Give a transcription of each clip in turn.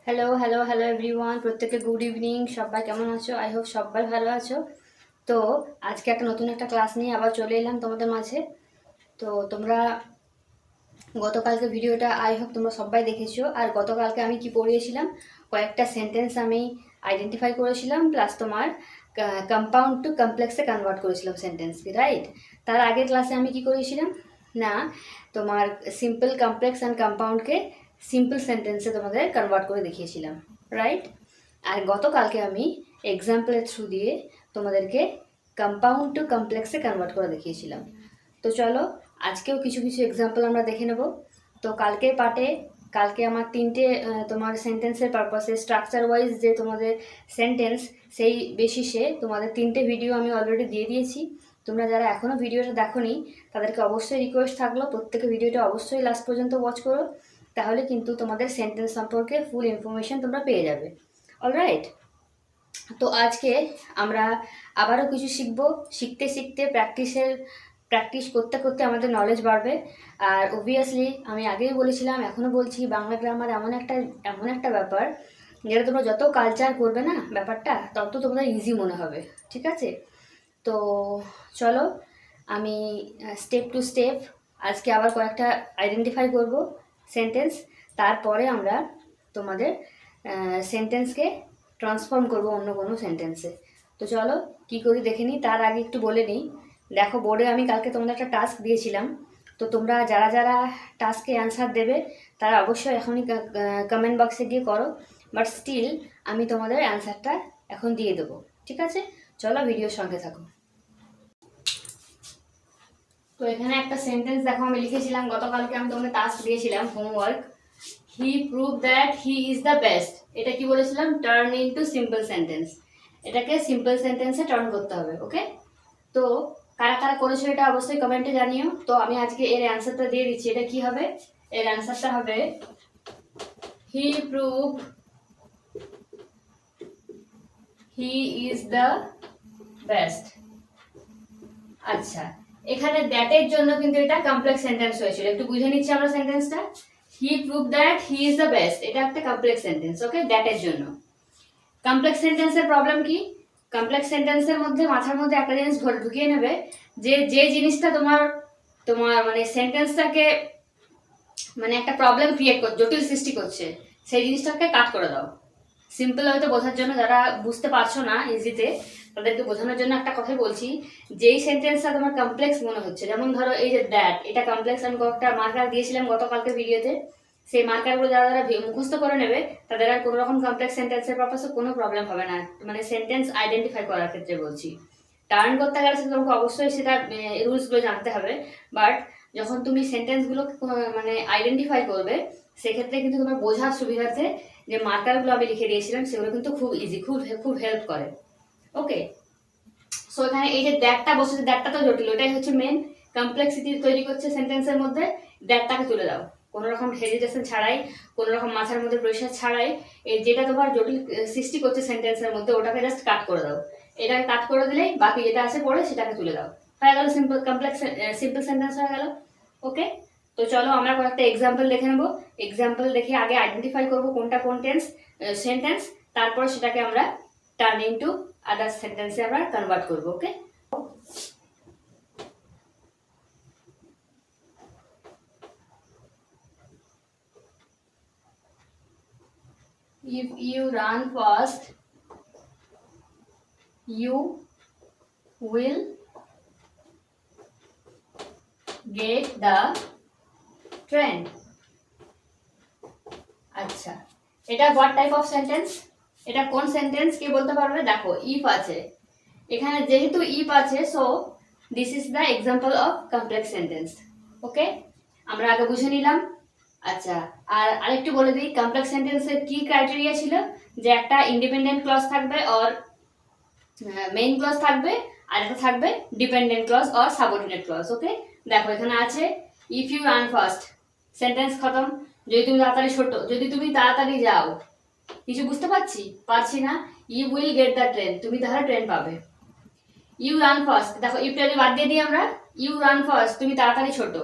Hello hello hello everyone, প্রত্যেকে good evening. সবাই কেমন আছো? আই হোপ সবাই ভালো আছো। তো আজকে নতুন একটা ক্লাস নিয়ে আবার চলে এলাম তোমাদের মাঝে। তো তোমরা গতকালকে ভিডিওটা আই হোপ তোমরা সবাই দেখেছো। আর গতকালকে আমি কি পড়িয়েছিলাম, কয়েকটা সেন্টেন্স আমি আইডেন্টিফাই করেছিলাম, প্লাস তোমার কম্পাউন্ড টু কমপ্লেক্সে কনভার্ট করেছিলাম সেন্টেন্সকে, রাইট? তার আগের ক্লাসে আমি কি করেছিলাম না, তোমার সিম্পল কমপ্লেক্স অ্যান্ড কম্পাউন্ডকে সিম্পল সেন্টেন্সে তোমাদের কনভার্ট করে দেখিয়েছিলাম, রাইট? আর গতকালকে আমি এক্সাম্পলের থ্রু দিয়ে তোমাদেরকে কম্পাউন্ড টু কমপ্লেক্সে কনভার্ট করে দেখিয়েছিলাম। তো চলো আজকেও কিছু কিছু এক্সাম্পল আমরা দেখে নেব। তো কালকে আমার তিনটে তোমার সেন্টেন্সের পারপাসে স্ট্রাকচার ওয়াইজ যে তোমাদের সেন্টেন্স, সেই বেসিসে তোমাদের তিনটে ভিডিও আমি অলরেডি দিয়ে দিয়েছি। তোমরা যারা এখনও ভিডিওটা দেখোনি তাদেরকে অবশ্যই রিকোয়েস্ট থাকলো প্রত্যেকে ভিডিওটা অবশ্যই লাস্ট পর্যন্ত ওয়াচ করো, তাহলে কিন্তু তোমাদের সেন্টেন্স সম্পর্কে ফুল ইনফরমেশন তোমরা পেয়ে যাবে। অলরাইট, তো আজকে আমরা আবারও কিছু শিখবো। শিখতে শিখতে প্র্যাকটিস করতে করতে আমাদের নলেজ বাড়বে। আর অবভিয়াসলি আমি আগেই বলেছিলাম, এখনও বলছি, বাংলা গ্রামার এমন একটা ব্যাপার যেটা তোমরা যত কালচার করবে না ব্যাপারটা, তত তোমাদের ইজি মনে হবে, ঠিক আছে? তো চলো আমি স্টেপ টু স্টেপ আজকে আবার কয়েকটা আইডেন্টিফাই করব সেন্টেন্স, তারপরে আমরা তোমাদের সেন্টেন্সকে ট্রান্সফর্ম করব অন্য কোনো সেন্টেন্সে। তো চলো কি করি দেখে নিই। তার আগে একটু বলে নিই, দেখো বোর্ডে আমি কালকে তোমাদের একটা টাস্ক দিয়েছিলাম। তো তোমরা যারা যারা টাস্কে অ্যান্সার দেবে তারা অবশ্যই এখনই কমেন্ট বক্সে গিয়ে করো, বাট স্টিল আমি তোমাদের অ্যান্সারটা এখন দিয়ে দেবো, ঠিক আছে? চলো ভিডিওর সঙ্গে থাকো। তো এখানে একটা সেন্টেন্স দেখো আমি লিখেছিলাম, গতকালকে আমি তোমাদের টাস্ক দিয়েছিলাম homework. He prove that he is the best. এটা কি বলেছিলাম? Turn into simple sentence. এটাকে সিম্পল সেন্টেন্সে টার্ন করতে হবে, ওকে? তো কারা কারা করেছো এটা অবশ্যই কমেন্টে জানিও। তো আমি আজকে এর অ্যান্সারটা দিয়ে দিচ্ছি। এটা কি হবে? এর অ্যান্সারটা হবে he prove he is the best. আচ্ছা, এখানে দ্যাটের জন্য কিন্তু এটা কমপ্লেক্স সেন্টেন্স হয়েছিল। একটু বুঝে নিচ্ছি আমরা সেন্টেন্সটা। He prove that he is the best, এটা একটা কমপ্লেক্স সেন্টেন্স, ওকে? দ্যাটের জন্য। কমপ্লেক্স সেন্টেন্সের প্রবলেম কি? কমপ্লেক্স সেন্টেন্সের মধ্যে মাথার মধ্যে একটা জিনিস ঢুকিয়ে নেবে, যে যে জিনিসটা তোমার তোমার মানে সেন্টেন্সটাকে মানে একটা প্রবলেম ক্রিয়েট করছে, জটিল সৃষ্টি করছে, সেই জিনিসটাকে কাট করে দাও। সিম্পল হয়তো বোঝার জন্য, যারা বুঝতে পারছো না ইজিতে তাদেরকে বোঝানোর জন্য একটা কথাই বলছি। যেই সেন্টেন্সটা তোমার কমপ্লেক্স মনে হচ্ছে, যেমন ধরো এই যে দ্যাট, এটা কমপ্লেক্স। আমি কয়েকটা মার্কার দিয়েছিলাম গতকালকে ভিডিওতে। সেই মার্কারগুলো যারা যারা মুখস্থ করে নেবে তাদের আর কোনো রকম কমপ্লেক্স সেন্টেন্সের পারপাসে কোনো প্রবলেম হবে না, মানে সেন্টেন্স আইডেন্টিফাই করার ক্ষেত্রে বলছি। টার্ন করতে গেলে সেটা তোমাকে অবশ্যই সেটা রুলসগুলো জানতে হবে, বাট যখন তুমি সেন্টেন্সগুলো মানে আইডেন্টিফাই করবে সেক্ষেত্রে কিন্তু তোমার বোঝার সুবিধার্থে যে মার্কারগুলো আমি লিখে দিয়েছিলাম সেগুলো কিন্তু খুব ইজি, খুব খুব হেল্প করে, ওকে? সো এখানে এই যে দ্যাটটা বসেছে, দ্যাটটা তো জটিল, ওটাই হচ্ছে মেন কমপ্লেক্সিটি তৈরি করছে সেন্টেন্সের মধ্যে। দ্যাটটাকে তুলে দাও কোনো রকম হেজিটেশন ছাড়াই, কোনো রকম মাথার মধ্যে প্রেশার ছাড়াই। এই যেটা তোমার জটিল সৃষ্টি করছে সেন্টেন্সের মধ্যে, ওটাকে জাস্ট কাট করে দাও। এটাকে কাট করে দিলেই বাকি যেটা আছে পড়ে সেটাকে তুলে দাও, হয়ে গেল সিম্পল কমপ্লেক্স সিম্পল সেন্টেন্স হয়ে গেল, ওকে? তো চলো আমরা কয়েকটা এক্সাম্পল দেখে নেবো। এক্সাম্পল দেখে আগে আইডেন্টিফাই করবো কোনটা কোন সেন্টেন্স, তারপরে সেটাকে আমরা টার্ন ইনটু আদার সেন্টেন্সে আমরা কনভার্ট করবো, ওকে? If you run fast, you will get the train. আচ্ছা, এটা হোয়াট টাইপ অফ সেন্টেন্স? এটা কোন সেন্টেন্স কে বলতে পারবে? দেখো ইফ আছে এখানে, যেহেতু ইফ আছে, so this is the example of complex sentence, okay? আমরা আগে বুঝে নিলাম। আচ্ছা, আর আরেকটু বলে দিই, কমপ্লেক্স সেন্টেন্সের কি ক্রাইটেরিয়া ছিল? যে একটা ইন্ডিপেন্ডেন্ট ক্লজ থাকবে, অর মেইন ক্লজ থাকবে, আর একটা থাকবে dependent clause or subordinate clause, okay? দেখো এখানে আছে if you run fast, sentence খতম। যদি তুমি তাড়াতাড়ি যাও, কিছু বুঝতে পারছি না, you will get the train, তুমি তাহলে ট্রেন পাবে। ইউ রান ফাস্ট, দেখো ইফটা যদি বাদ দিয়ে দিই আমরা, ইউ রান ফাস্ট, তুমি তাড়াতাড়ি ছোট,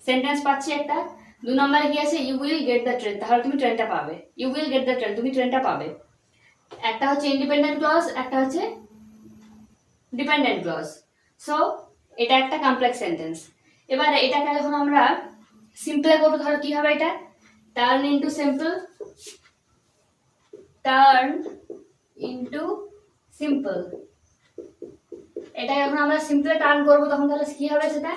সেন্টেন্স পাচ্ছি একটা। 2 নম্বরে কি আছে, you will get the train, তাহলে তুমি ট্রেনটা পাবে। You will get the train, তুমি ট্রেনটা পাবে। একটা হচ্ছে ইন্ডিপেন্ডেন্ট ক্লজ, একটা হচ্ছে ডিপেন্ডেন্ট ক্লজ। সো এটা একটা কমপ্লেক্স সেন্টেন্স। এবার এটাকে যখন আমরা সিম্পলে করবো, ধরো কি হবে এটা, turn into simple, turn into simple. এটা যখন আমরা সিম্পলে টার্ন করবো তখন তাহলে কি হবে সেটা,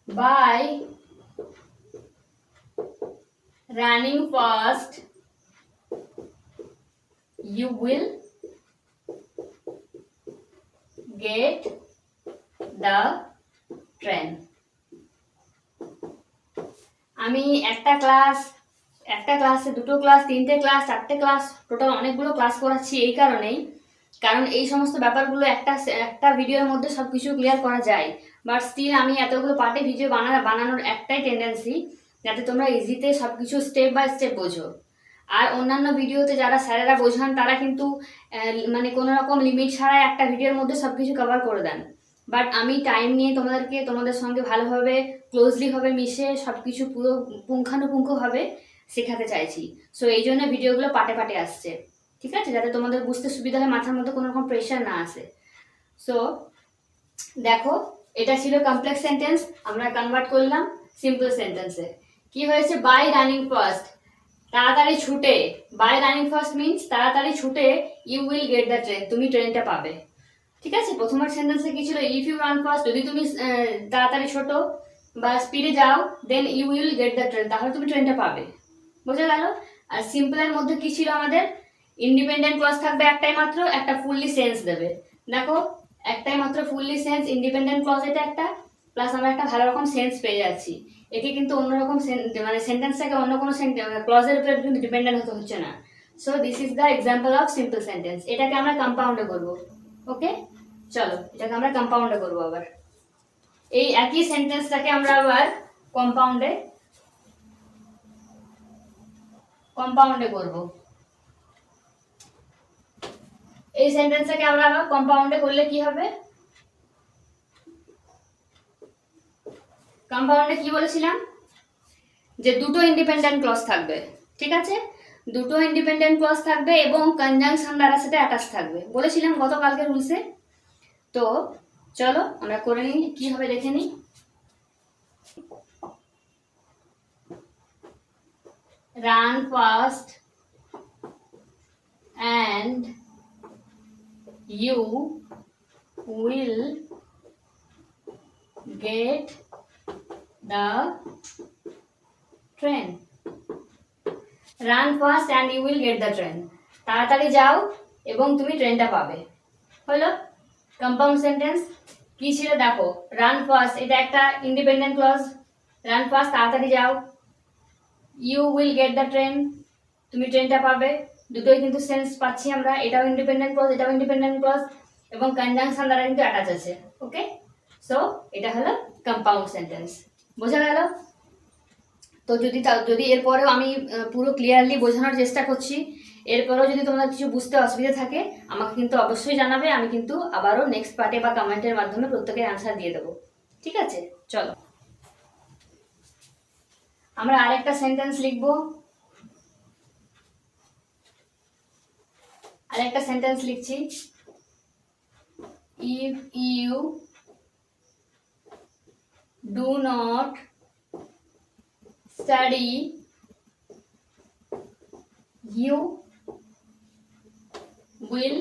by running fast you will get the train। আমি একটা ক্লাসে 2টো ক্লাস, 3টে ক্লাস, 4টে ক্লাস, টোটাল অনেকগুলো ক্লাস করাচ্ছি এই কারণেই, কারণ এই সমস্ত ব্যাপারগুলো একটা ভিডিওর মধ্যে সব কিছু ক্লিয়ার করা যায়। বাট স্টিল আমি এতগুলো পার্টে ভিডিও বানানোর একটাই টেন্ডেন্সি, যাতে তোমরা ইজিতে সব কিছু স্টেপ বাই স্টেপ বোঝো। আর অন্যান্য ভিডিওতে যারা স্যারেরা বোঝান তারা কিন্তু মানে কোনো রকম লিমিট ছাড়াই একটা ভিডিওর মধ্যে সব কিছু কভার করে দেন। বাট আমি টাইম নিয়ে তোমাদের সঙ্গে ভালোভাবে ক্লোজলিভাবে মিশে সব কিছু পুরো পুঙ্খানুপুঙ্খভাবে শেখাতে চাইছি। সো এই জন্য ভিডিওগুলো পাটে পাটে আসছে, ঠিক আছে, যাতে তোমাদের বুঝতে সুবিধা হয়, মাথার মধ্যে কোনো রকম প্রেশার না আসে। সো দেখো, এটা ছিল কমপ্লেক্স সেন্টেন্স, আমরা কনভার্ট করলাম সিম্পল সেন্টেন্সে। কি হয়েছে, বাই রানিং ফার্স্ট, তাড়াতাড়ি ছুটে। বাই রানিং ফার্স্ট মিনস তাড়াতাড়ি ছুটে, you will get the train, তুমি ট্রেনটা পাবে। ঠিক আছে, প্রথমের সেন্টেন্সে কি ছিল, ইফ ইউ রান ফার্স্ট, যদি তুমি তাড়াতাড়ি ছোটো বা স্পিডে যাও, then you will get the train, তাহলে তুমি ট্রেনটা পাবে। বোঝা গেল। আর সিম্পলের মধ্যে কি ছিল আমাদের, ইন্ডিপেন্ডেন্ট ক্লজ থাকবে একটাই মাত্র, একটা ফুললি সেন্স দেবে। দেখো, একটাই মাত্র ফুললি সেন্স ইন্ডিপেন্ডেন্ট ক্লজ, এটা একটা, প্লাস আমরা একটা ভালো রকম সেন্স পেয়ে যাচ্ছি। একে কিন্তু অন্যরকম মানে সেন্টেন্সটাকে অন্য কোনো ক্লজের উপরে কিন্তু ডিপেন্ডেন্ট হতে হচ্ছে না। So this is the example of simple sentence. এটাকে আমরা কম্পাউন্ডে করবো। ওকে, চলো এটাকে আমরা কম্পাউন্ডে করবো। আবার এই একই সেন্টেন্সটাকে আমরা আবার কম্পাউন্ডে করব। এই সেন্টেন্সটাকে আমরা আবার কম্পাউন্ডে করলে কি হবে, কম্পাউন্ডে কি বলেছিলাম, যে 2টো ইন্ডিপেন্ডেন্ট ক্লজ থাকবে। ঠিক আছে, 2টো ইন্ডিপেন্ডেন্ট ক্লজ থাকবে এবং কনজাংশন দ্বারা সেটা অ্যাটাচ থাকবে, বলেছিলাম গতকালকে রুলসে। তো চলো আমরা করে নিই, কি হবে দেখে নিই। Run fast and you will get the train। Run fast and you will get the train, তাড়াতাড়ি যাও এবং তুমি ট্রেনটা পাবে। হলো কম্পাউন্ড সেন্টেন্স। কি ছিল দেখো, রান ফাস্ট, এটা একটা ইন্ডিপেন্ডেন্ট ক্লজ, রান ফাস্ট তাড়াতাড়ি যাও, you will get the train, তুমি ট্রেনটা পাবে। দুটোই কিন্তু সেন্স পাচ্ছি আমরা, এটাও ইন্ডিপেন্ডেন্ট ক্লজ, এটাও ইন্ডিপেন্ডেন্ট ক্লজ, এবং কনজাংশন দ্বারা কিন্তু অ্যাটাচ আছে। ওকে, সো এটা হলো কম্পাউন্ড সেন্টেন্স। বোঝা গেল। তো যদি এরপরেও আমি পুরো ক্লিয়ারলি বোঝানোর চেষ্টা করছি, এরপরেও যদি তোমার কিছু বুঝতে অসুবিধা থাকে আমাকে কিন্তু অবশ্যই জানাবে, আমি কিন্তু আবারও নেক্সট পার্টে বা কমেন্টের মাধ্যমে প্রত্যেকের অ্যান্সার দিয়ে দেবো। ঠিক আছে, চলো আমরা আরেকটা সেন্টেন্স লিখবো। আরেকটা সেন্টেন্স লিখছি, if you do not study you will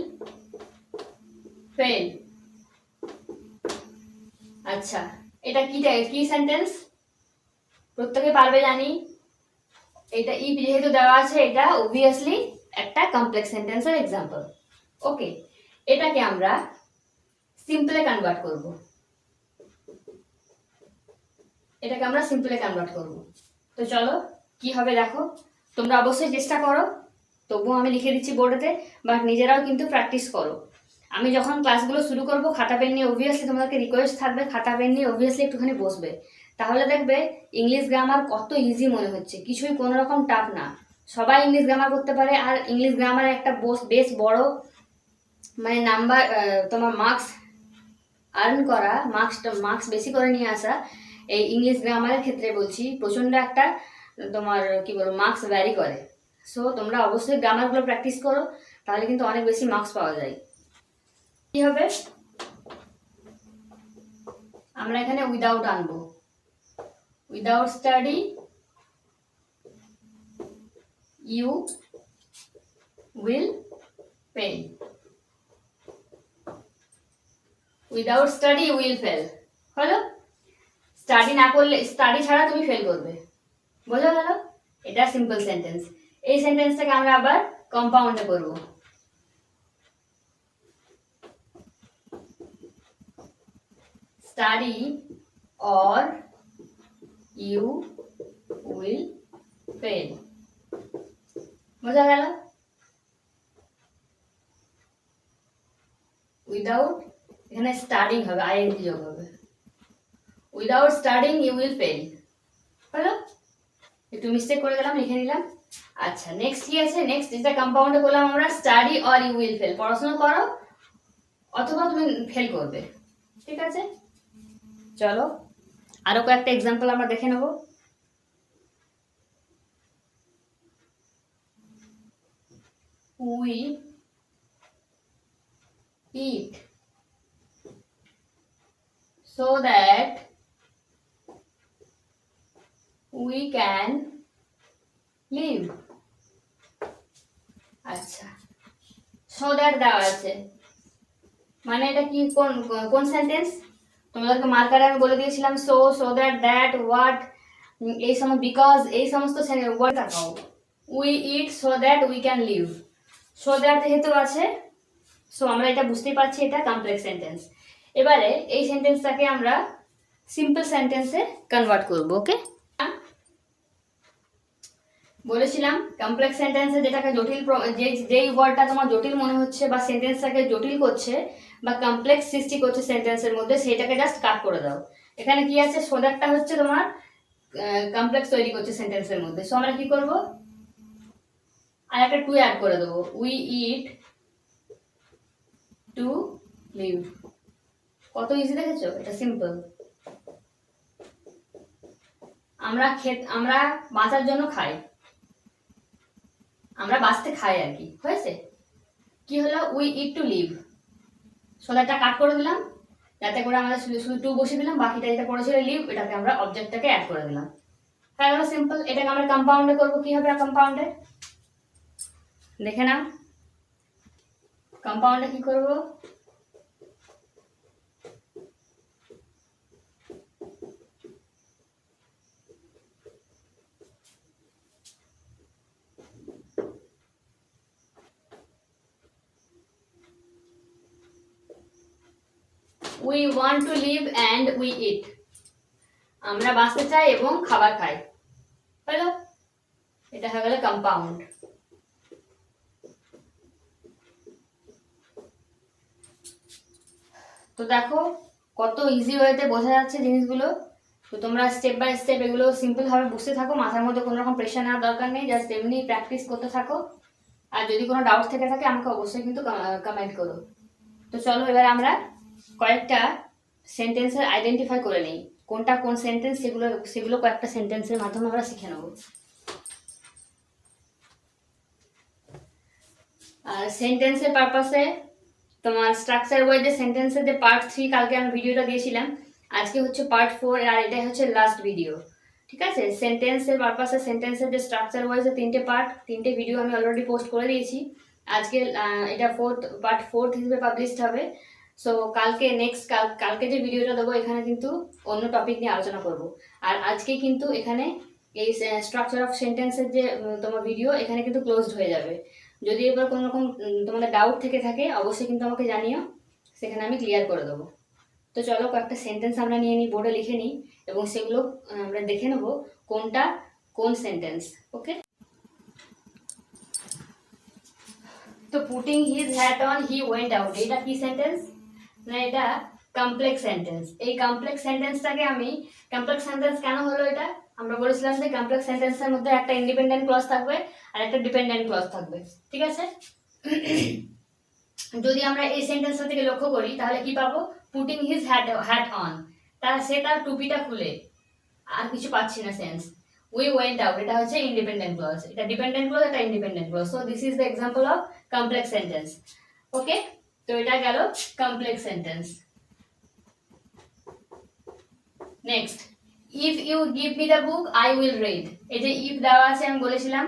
fail। আচ্ছা, এটা কি সেন্টেন্স প্রত্যেকে পারবে জানি। এটা ইফ যেহেতু দেওয়া আছে, এটা অবভিয়াসলি একটা কমপ্লেক্স সেন্টেন্সের এক্সাম্পল। ওকে, এটাকে আমরা সিম্পলে কনভার্ট করব। তো চলো কি হবে দেখো, তোমরা অবশ্যই চেষ্টা করো, তবুও আমি লিখে দিচ্ছি বোর্ডেতে, বাট নিজেরাও কিন্তু প্র্যাকটিস করো। আমি যখন ক্লাসগুলো শুরু করবো, খাতা পেন নিয়ে অবভিয়াসলি তোমাদেরকে রিকোয়েস্ট থাকবে, খাতা পেন নিয়ে অবভিয়াসলি একটুখানি বসবে, তাহলে দেখবে ইংলিশ গ্রামার কত ইজি মনে হচ্ছে, কিছুই কোনো রকম টাফ না। সবাই ইংলিশ গ্রামার করতে পারে। আর ইংলিশ গ্রামারে একটা বেশ বড় মানে নাম্বার, তোমার মার্কস আর্ন করা, মার্কস বেশি করে নিয়ে আসা, এই ইংলিশ গ্রামারের ক্ষেত্রে বলছি প্রচণ্ড একটা তোমার কি বলবো মার্কস ভ্যারি করে। সো তোমরা অবশ্যই গ্রামারগুলো প্র্যাকটিস করো, তাহলে কিন্তু অনেক বেশি মার্কস পাওয়া যায়। কি হবে, আমরা এখানে উইদাউট আনবো, without study you will fail, without study you will fail হলো। স্টাডি না করলে, স্টাডি ছাড়া তুমি ফেল করবে, বোঝা গেল? এটা সিম্পল সেন্টেন্স। এই সেন্টেন্সটাকে আমরা আবার কম্পাউন্ডে করব। Study or you will fail, বোঝা গেল? উইদাউট, এখানে স্টাডিং হবে, আইএনজি যোগ হবে, without studying you will fail হলো। একটু মিস্টেক করে গেলাম, লিখে নিলাম। আচ্ছা, নেক্সট কি আছে? নেক্সট যেটা কম্পাউন্ডে করলাম আমরা, study or you will fail, পড়াশোনা করো অথবা তুমি ফেল করবে, ঠিক আছে? চলো আরো কয়েকটা এক্সাম্পল আমরা দেখে নেব। we eat so that we can live, আচ্ছা so that দেওয়া আছে, মানে এটা কি কোন কোন সেন্টেন্স? তোমাদেরকে মার্কারে আমি বলে দিয়েছিলাম so that that what, এই সমস্ত বিকজ, এই সমস্ত ওয়ার্ড দেখাও। we eat so that we can live, so that যেহেতু আছে, সো আমরা এটা বুঝতেই পারছি এটা কমপ্লেক্স সেন্টেন্স। এবারে এই সেন্টেন্সটাকে আমরা সিম্পল সেন্টেন্সে কনভার্ট করব। ওকে, বলেছিলাম কমপ্লেক্স সেন্টেন্সে যেটাকে জটিল, যেই ওয়ার্ডটা তোমার জটিল মনে হচ্ছে বা সেন্টেন্সটাকে জটিল করছে বা কমপ্লেক্স সৃষ্টি করছে সেন্টেন্সের মধ্যে, সেটাকে জাস্ট কাট করে দাও। এখানে কি আছে, সোদারটা হচ্ছে তোমার কমপ্লেক্স তৈরি করছে সেন্টেন্সের মধ্যে, সো আমরা কি করব, আর একটা টু অ্যাড করে দেবো, উই ইট টু লিভ। কত ইজি দেখেছো? এটা সিম্পল। আমরা বাঁচার জন্য খাই, আমরা বাঁচতে খাই আর কি, হয়েছে? কি হলো, উই ইট টু লিভ, সোদারটা কাট করে দিলাম, যাতে করে আমরা শুধু টু বসে দিলাম, বাকিটা যেটা পড়েছিল লিভ, এটাকে আমরা অবজেক্টটাকে অ্যাড করে দিলাম। হয়ে গেল সিম্পল। এটাকে আমরা কম্পাউন্ডে করবো। কি হবে কম্পাউন্ডে, দেখে নাও কম্পাউন্ডে কি করব। we want to live and we eat, আমরা বাঁচতে চাই এবং খাবার খাই, হলো? এটা হয়ে গেল কম্পাউন্ড। তো দেখো কত ইজি ওয়েতে বোঝা যাচ্ছে জিনিসগুলো। তো তোমরা স্টেপ বাই স্টেপ এগুলো সিম্পল ভাবে বুঝতে থাকো, মাথার মধ্যে কোনো রকম প্রেশার নেওয়ার দরকার নেই, জাস্ট এমনি প্র্যাকটিস করতে থাকো। আর যদি কোনো ডাউট থেকে থাকে আমাকে অবশ্যই কিন্তু কমেন্ট করো। তো চলো এবার আমরা কয়েকটা সেন্টেন্সের আইডেন্টিফাই করে নিই, কোনটা কোন সেন্টেন্স, সেগুলো কয়েকটা সেন্টেন্সের মাধ্যমে আমরা শিখে নেব। আর সেন্টেন্সের পারপাসে তোমার স্ট্রাকচার ওয়াইজে সেন্টেন্সের যে পার্ট 3 কালকে আমি ভিডিওটা দিয়েছিলাম, আজকে হচ্ছে পার্ট 4, আর এটাই হচ্ছে লাস্ট ভিডিও, ঠিক আছে? সেন্টেন্সের পারপাসে সেন্টেন্সের যে স্ট্রাকচার ওয়াইজে 3টে পার্ট, 3টে ভিডিও আমি অলরেডি পোস্ট করে দিয়েছি। আজকে এটা পার্ট 4 হিসেবে পাবলিশড হবে। সো কালকে কালকে যে ভিডিওটা দেবো এখানে কিন্তু অন্য টপিক নিয়ে আলোচনা করব। আর আজকে কিন্তু এখানে এই স্ট্রাকচার অফ সেন্টেন্সের যে তোমার ভিডিও এখানে কিন্তু ক্লোজড হয়ে যাবে। যদি এবার কোনো রকম তোমাদের ডাউট থেকে থাকে অবশ্যই কিন্তু আমাকে জানিও, সেখানে আমি ক্লিয়ার করে দেবো। তো চলো কয়েকটা সেন্টেন্স আমরা নিয়ে নিই, বোর্ডে লিখে নিই এবং সেগুলো আমরা দেখে নেব কোনটা কোন সেন্টেন্স। ওকে, তো putting his hat on he went out, এটা কি সেন্টেন্স না? এটা কমপ্লেক্স সেন্টেন্স। এই কমপ্লেক্স সেন্টেন্সটাকে আমি, কমপ্লেক্স সেন্টেন্স কেন হলো এটা, আমরা বলেছিলাম যে কমপ্লেক্স সেন্টেন্সের মধ্যে একটা ইন্ডিপেন্ডেন্ট ক্লজ থাকবে আর একটা ডিপেন্ডেন্ট ক্লজ থাকবে, ঠিক আছে? যদি আমরা এই সেন্টেন্সটা থেকে লক্ষ্য করি তাহলে কি পাবো, পুটিং হিজ হ্যাট অন, সে তার টুপিটা খুলে, আর কিছু পাচ্ছি না সেন্স। উই ওয়েন্ট আউট, এটা হচ্ছে ইন্ডিপেন্ডেন্ট ক্লজ, এটা ডিপেন্ডেন্ট ক্লজ, এটা independent clause. So this is the example of complex sentence. Okay, তো এটা গেল complex sentence. Next, if you give me the book I will read. এই যে if দেওয়া আছে আমি বলেছিলাম,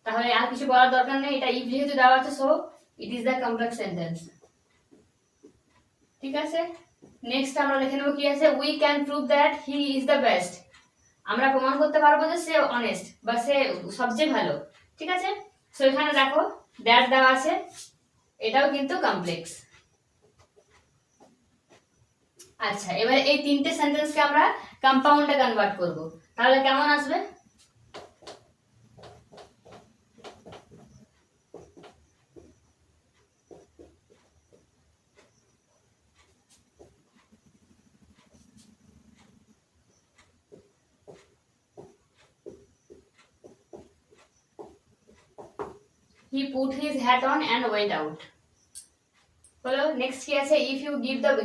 তাহলে আর কিছু বলার দরকার নেই, এটা ইফ যেহেতু দেওয়া আছে so it is the complex sentence. ঠিক আছে, নেক্সট আমরা দেখে নেব কি আছে। We can prove that he is the best. আমরা প্রমাণ করতে পারবো যে সে অনেস্ট বা সে সবচেয়ে ভালো। ঠিক আছে, সো এখানে দেখো দ্যাট দেওয়া আছে, এটাও কিন্তু কমপ্লেক্স। আচ্ছা, এবার এই তিনটে সেন্টেন্সকে আমরা কম্পাউন্ডে কনভার্ট করব, তাহলে কেমন আসবে? He put his hat on and went out. বলো নেক্সট কি আছে? If you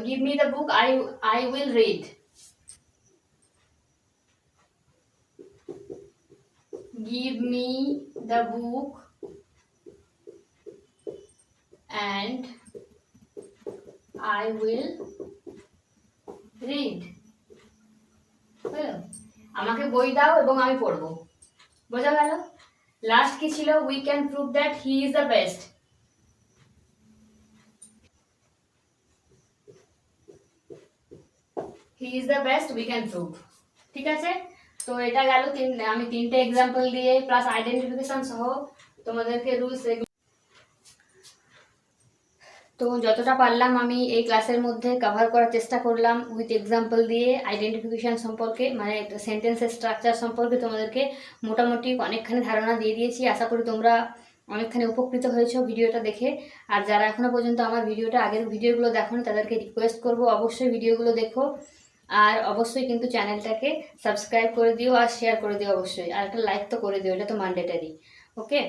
give me the book I will read. Give me the book and I will read. আমাকে বই দাও এবং আমি পড়বো, বোঝা গেল? লাস্ট কি ছিল? We can prove that he is the best. He is the best we can prove. ঠিক আছে, তো এটা গেল আমি তিনটে এক্সাম্পল দিয়ে প্লাস আইডেন্টিফিকেশন সহ তোমাদেরকে রুলস। তো যতটা পারলাম আমি এই ক্লাসের মধ্যে কভার করার চেষ্টা করলাম উইথ এক্সাম্পল দিয়ে, আইডেন্টিফিকেশন সম্পর্কে মানে সেন্টেন্সের স্ট্রাকচার সম্পর্কে তোমাদেরকে মোটামুটি অনেকখানি ধারণা দিয়ে দিয়েছি। আশা করি তোমরা অনেকখানি উপকৃত হয়েছো ভিডিওটা দেখে। আর যারা এখনও পর্যন্ত আমার আগের ভিডিওগুলো দেখোনি তাদেরকে রিকোয়েস্ট করব অবশ্যই ভিডিওগুলো দেখো, আর অবশ্যই কিন্তু চ্যানেলটাকে সাবস্ক্রাইব করে দিও আর শেয়ার করে দিও অবশ্যই, আর একটা লাইক তো করে দিও, এটা তো ম্যান্ডেটারি। ওকে,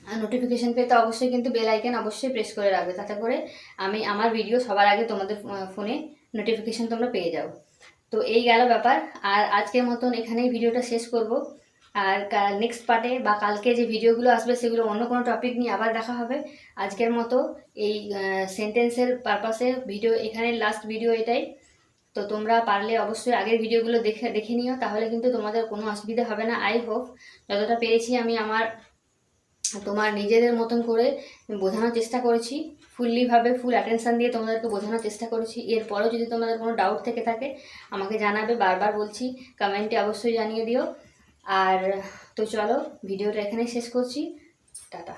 আর নোটিফিকেশন পেতে অবশ্যই কিন্তু বেল আইকন অবশ্যই প্রেস করে রাখবে, তাতে করে আমার ভিডিও সবার আগে তোমাদের ফোনে নোটিফিকেশন তোমরা পেয়ে যাও। তো এই গেল ব্যাপার, আর আজকের মতন এখানেই ভিডিওটা শেষ করব। আর নেক্সট পার্টে বা কালকে যে ভিডিওগুলো আসবে সেগুলো অন্য কোনো টপিক নিয়ে আবার দেখা হবে। আজকের মতো এই সেন্টেন্সের পারপাসে ভিডিও এখানে লাস্ট ভিডিও এটাই। তো তোমরা পারলে অবশ্যই আগের ভিডিওগুলো দেখে নিও, তাহলে কিন্তু তোমাদের কোনো অসুবিধা হবে না। আই হোপ যতটা পেরেছি আমি তোমার নিজেদের মতন করে বোঝানোর চেষ্টা করেছি, ফুল অ্যাটেনশান দিয়ে তোমাদেরকে বোঝানোর চেষ্টা করেছি। এরপরেও যদি তোমাদের কোনো ডাউট থেকে থাকে আমাকে জানাবে, বারবার বলছি কমেন্টে অবশ্যই জানিয়ে দিও। আর তো চলো ভিডিওটা এখানেই শেষ করছি, টাটা।